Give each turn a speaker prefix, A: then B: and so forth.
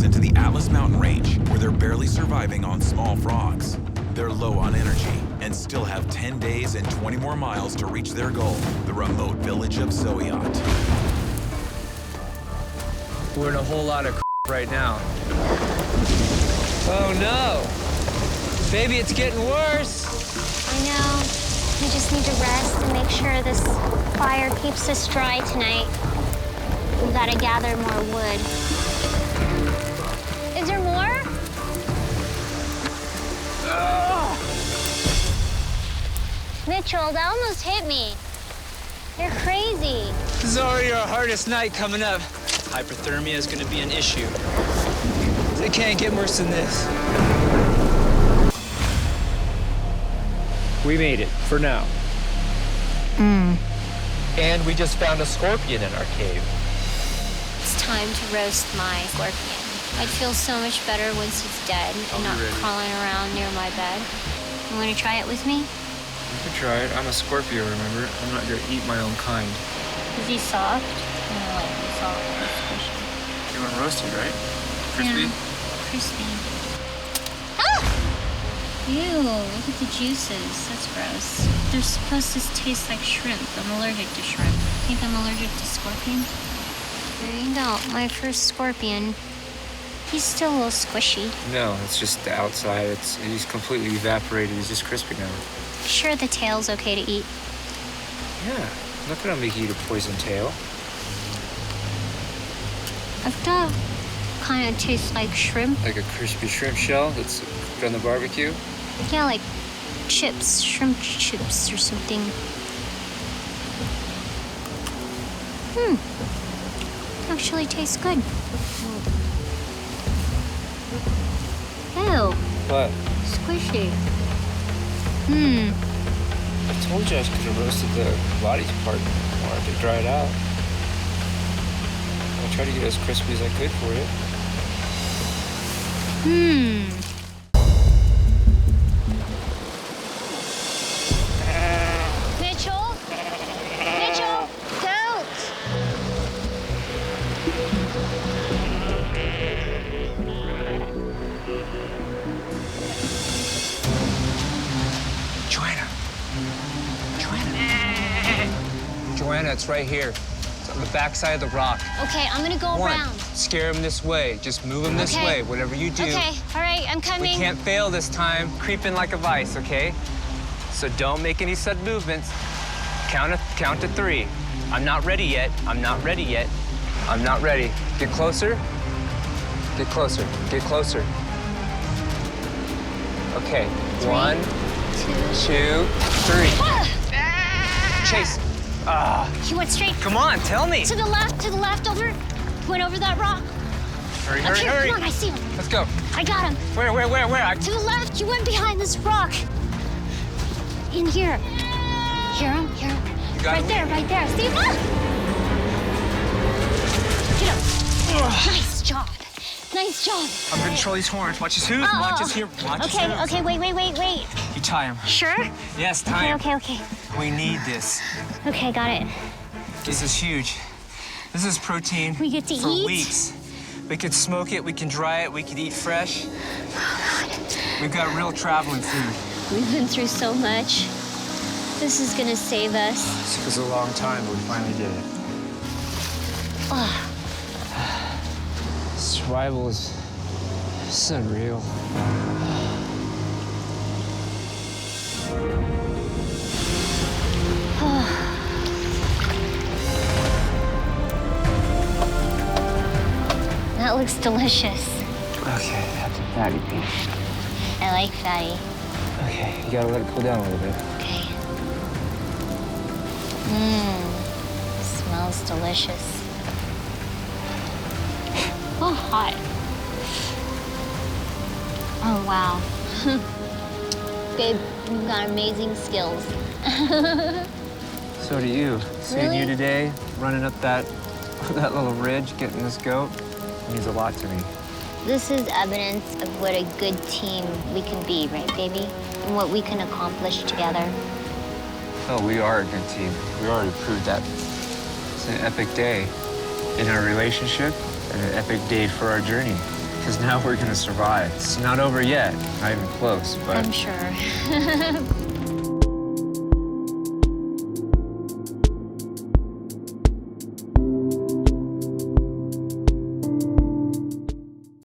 A: into the Atlas Mountain Range, where they're barely surviving on small frogs. They're low on energy and still have 10 days and 20 more miles to reach their goal, the remote village of Soyot.
B: We're in a whole lot of right now. Oh no! Baby, it's getting worse!
C: I know. We just need to rest and make sure this fire keeps us dry tonight. We gotta gather more wood. Is there more? Mitchell, that almost hit me. You're crazy.
B: This is already our hardest night coming up. Hyperthermia is gonna be an issue. It can't get worse than this. We made it, for now.
D: And we just found a scorpion in our cave.
C: It's time to roast my scorpion. I'd feel so much better once he's dead and not crawling around near my bed. You want to try it with me?
B: You can try it. I'm a Scorpio, remember? I'm not gonna eat my own kind.
C: Is he soft? I don't like him soft and squishy.
B: You want roasted, right? Crispy?
C: Yeah, crispy. Ah! Ew, look at the juices. That's gross. They're supposed to taste like shrimp. I'm allergic to shrimp. Think I'm allergic to scorpions? There you go, my first scorpion. He's still a little squishy.
B: No, it's just the outside. He's completely evaporated. He's just crispy now.
C: Sure the tail's okay to eat?
B: Yeah, I'm not gonna make you eat a poison tail.
C: I thought kind of tastes like shrimp.
B: Like a crispy shrimp shell that's cooked on the barbecue?
C: Yeah, like chips, shrimp chips or something. Actually tastes good. Ew,
B: What?
C: squishy.
B: I told you I could have roasted the body part more to dry it out. I tried to get it as crispy as I could for you.
C: Mitchell? Mitchell, don't!
B: Joanna, it's right here. It's on the backside of the rock.
C: Okay, I'm gonna go
B: One,
C: around.
B: scare him this way. Just move him this
C: Okay.
B: way, whatever you do.
C: Okay, all right, I'm
B: We
C: coming.
B: can't fail this time. Creep in like a vice, okay? So don't make any sudden movements. Count to 3. I'm not ready yet. I'm not ready yet. I'm not ready. Get closer. Get closer. Get closer. Okay. 1, 2, 3. Chase.
C: He went straight
B: Come on, tell me.
C: to the left over. He went over that rock.
B: Hurry,
C: Up
B: hurry,
C: here,
B: hurry.
C: come on, I see him.
B: Let's go.
C: I got him.
B: Where?
C: To the left, you went behind this rock. In here. Hear him? Hear him?
B: You got
C: Right
B: it.
C: there, right there. See him? Get up. Nice job. Nice job.
B: I'm gonna control these horns. Watch his hooves. Watch his here. Watch his
C: Okay,
B: hooves.
C: okay, wait.
B: You tie him.
C: Sure?
B: Yes, tie him.
C: Okay.
B: We need this.
C: Okay, got it.
B: This is huge. This is protein
C: We get to
B: for
C: eat?
B: weeks. We could smoke it, we can dry it, we could eat fresh. We've got real traveling food.
C: We've been through so much. This is gonna save us.
B: This took us a long time, but we finally did it. Survival is unreal.
C: That looks delicious.
B: Okay, that's a fatty piece.
C: I like fatty.
B: Okay, you gotta let it cool down a little bit.
C: Okay. Smells delicious. Oh, hot. Oh, wow. Babe, you've got amazing skills.
B: So do you. Seeing
C: Really?
B: you today, running up that little ridge, getting this goat, means a lot to me.
C: This is evidence of what a good team we can be, right, baby? And what we can accomplish together.
B: Oh, we are a good team. We already proved that. It's an epic day in our relationship and an epic day for our journey. Because now we're gonna survive. It's not over yet, not even close, but
C: I'm sure.